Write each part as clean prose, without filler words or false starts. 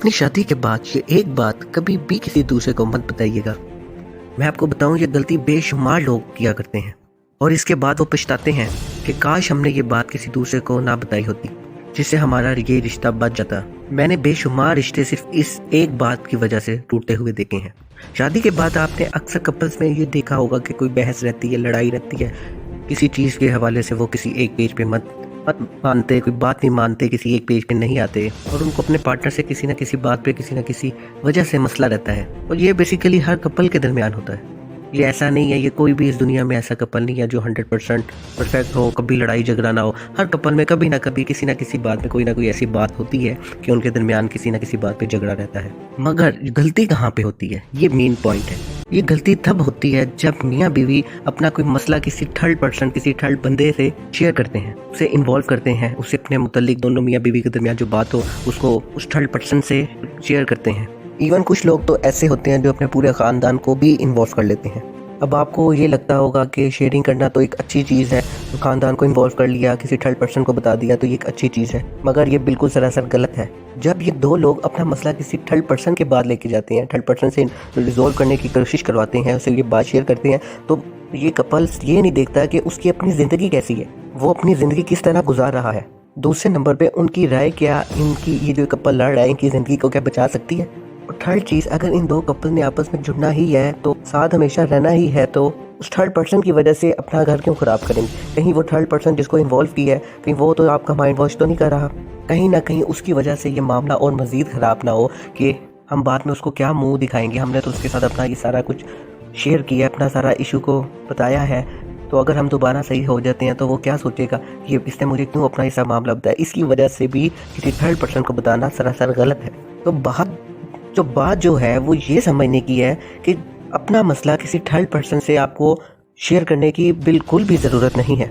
अपनी शादी के बाद ये एक बात कभी भी किसी दूसरे को मत बताइएगा। मैं आपको बताऊं, ये गलती बेशुमार लोग किया करते हैं और इसके बाद वो पछताते हैं कि काश हमने ये बात किसी दूसरे को ना बताई होती, जिससे हमारा ये रिश्ता बच जाता। मैंने बेशुमार रिश्ते सिर्फ इस एक बात की वजह से टूटते हुए देखे हैं। शादी के बाद आपने अक्सर कपल्स में ये देखा होगा कि कोई बहस रहती है, लड़ाई रहती है, किसी चीज़ के हवाले से वो किसी एक पेज पे मत मानते, कोई बात नहीं मानते, किसी एक पेज पे नहीं आते और उनको अपने पार्टनर से किसी न किसी बात पे किसी न किसी वजह से मसला रहता है। और ये बेसिकली हर कपल के दरमियान होता है। ये ऐसा नहीं है, ये कोई भी इस दुनिया में ऐसा कपल नहीं है जो 100% परफेक्ट हो, कभी लड़ाई झगड़ा ना हो। हर कपल में कभी ना कभी किसी ना किसी बात में कोई ना कोई ऐसी बात होती है कि उनके दरमियान किसी ना किसी बात पे झगड़ा रहता है। मगर गलती कहाँ पे होती है, ये मेन पॉइंट है। ये गलती तब होती है जब मियाँ बीवी अपना कोई मसला किसी थर्ड पर्सन, किसी थर्ड बंदे से शेयर करते हैं, उसे इन्वॉल्व करते हैं, उसे अपने मुतल्लिक दोनों मियाँ बीवी के दरमियान जो बात हो उसको उस थर्ड पर्सन से शेयर करते हैं। इवन कुछ लोग तो ऐसे होते हैं जो अपने पूरे ख़ानदान को भी इन्वॉल्व कर लेते हैं। अब आपको ये लगता होगा कि शेयरिंग करना तो एक अच्छी चीज़ है, तो ख़ानदान को इन्वॉल्व कर लिया, किसी थर्ड पर्सन को बता दिया तो ये एक अच्छी चीज़ है। मगर ये बिल्कुल सरासर गलत है। जब ये दो लोग अपना मसला किसी थर्ड पर्सन के बाद लेके जाते हैं, थर्ड पर्सन से रिजॉल्व करने की कोशिश करवाते हैं, उसे ये बात शेयर करते हैं, तो ये कपल्स ये नहीं देखता कि उसकी अपनी ज़िंदगी कैसी है, वो अपनी ज़िंदगी किस तरह गुजार रहा है। दूसरे नंबर पे उनकी राय क्या, इनकी ये जो कपल लड़ रहा है इनकी ज़िंदगी को क्या बचा सकती है। और थर्ड चीज़, अगर इन दो कपल ने आपस में जुड़ना ही है, तो साथ हमेशा रहना ही है, तो उस थर्ड पर्सन की वजह से अपना घर क्यों ख़राब करेंगे। कहीं वो थर्ड पर्सन जिसको इन्वॉल्व किया है, कहीं वो तो आपका माइंड वॉश तो नहीं कर रहा। कहीं ना कहीं उसकी वजह से ये मामला और मज़ीद ख़राब ना हो कि हम बाद में उसको क्या मुंह दिखाएंगे। हमने तो उसके साथ अपना ये सारा कुछ शेयर किया, अपना सारा इशू को बताया है, तो अगर हम दोबारा सही हो जाते हैं तो वो क्या सोचेगा, ये इसने मुझे क्यों अपना ऐसा मामला बताया। इसकी वजह से भी किसी थर्ड पर्सन को बताना सरासर गलत है। तो बात जो है वो ये समझने की है कि अपना मसला किसी थर्ड पर्सन से आपको शेयर करने की बिल्कुल भी ज़रूरत नहीं है।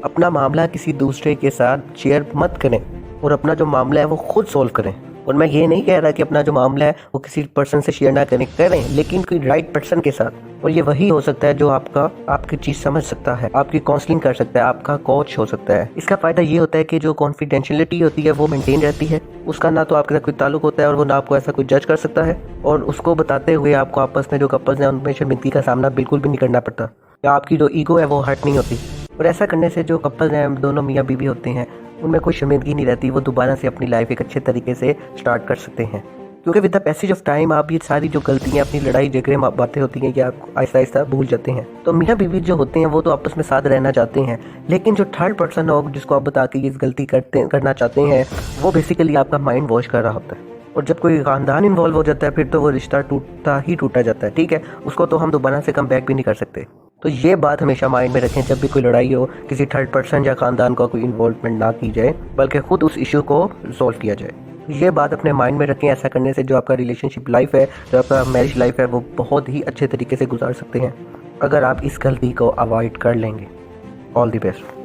अपना मामला किसी दूसरे के साथ शेयर मत करें और अपना जो मामला है वो खुद सॉल्व करें। और मैं ये नहीं कह रहा कि अपना जो मामला है वो किसी पर्सन से शेयर ना करें, लेकिन कोई राइट पर्सन के साथ। और ये वही हो सकता है जो आपकी चीज़ समझ सकता है, आपकी काउंसलिंग कर सकता है, आपका कोच हो सकता है। इसका फ़ायदा ये होता है कि जो कॉन्फिडेंशियलिटी होती है वो मेंटेन रहती है, उसका ना तो आपके साथ कोई ताल्लुक होता है और वो ना आपको ऐसा कोई जज कर सकता है। और उसको बताते हुए आपको आपस में जो कपल्स हैं उनमें शर्मिंदगी का सामना बिल्कुल भी नहीं करना पड़ता, या आपकी जो ईगो है वो हर्ट नहीं होती। और ऐसा करने से जो कपल्स हैं, दोनों मियाँ बीवी होते हैं, उनमें कोई शर्मिंदगी नहीं रहती, वो दोबारा से अपनी लाइफ एक अच्छे तरीके से स्टार्ट कर सकते हैं। क्योंकि with the passage of time आप ये सारी जो गलतियाँ, अपनी लड़ाई झगड़े बातें होती हैं कि आप आहिस्ता आहिस्ता भूल जाते हैं। तो मियाँ बीवी जो होते हैं वो तो आपस में साथ रहना चाहते हैं, लेकिन जो थर्ड पर्सन हो जिसको आप बता के ये गलती करना चाहते हैं, वो बेसिकली आपका माइंड वॉश कर रहा होता है। और जब कोई ख़ानदान इन्वॉल्व हो जाता है फिर तो वो रिश्ता टूटा जाता है। ठीक है, उसको तो हम दोबारा से कम बैक भी नहीं कर सकते। तो ये बात हमेशा माइंड में रखें, जब भी कोई लड़ाई हो किसी थर्ड पर्सन या ख़ानदान का कोई इन्वॉल्वमेंट ना की जाए, बल्कि ख़ुद उस इशू को सॉल्व किया जाए। ये बात अपने माइंड में रखें। ऐसा करने से जो आपका रिलेशनशिप लाइफ है, जो आपका मैरिज लाइफ है, वो बहुत ही अच्छे तरीके से गुजार सकते हैं अगर आप इस गलती को अवॉइड कर लेंगे। All the best.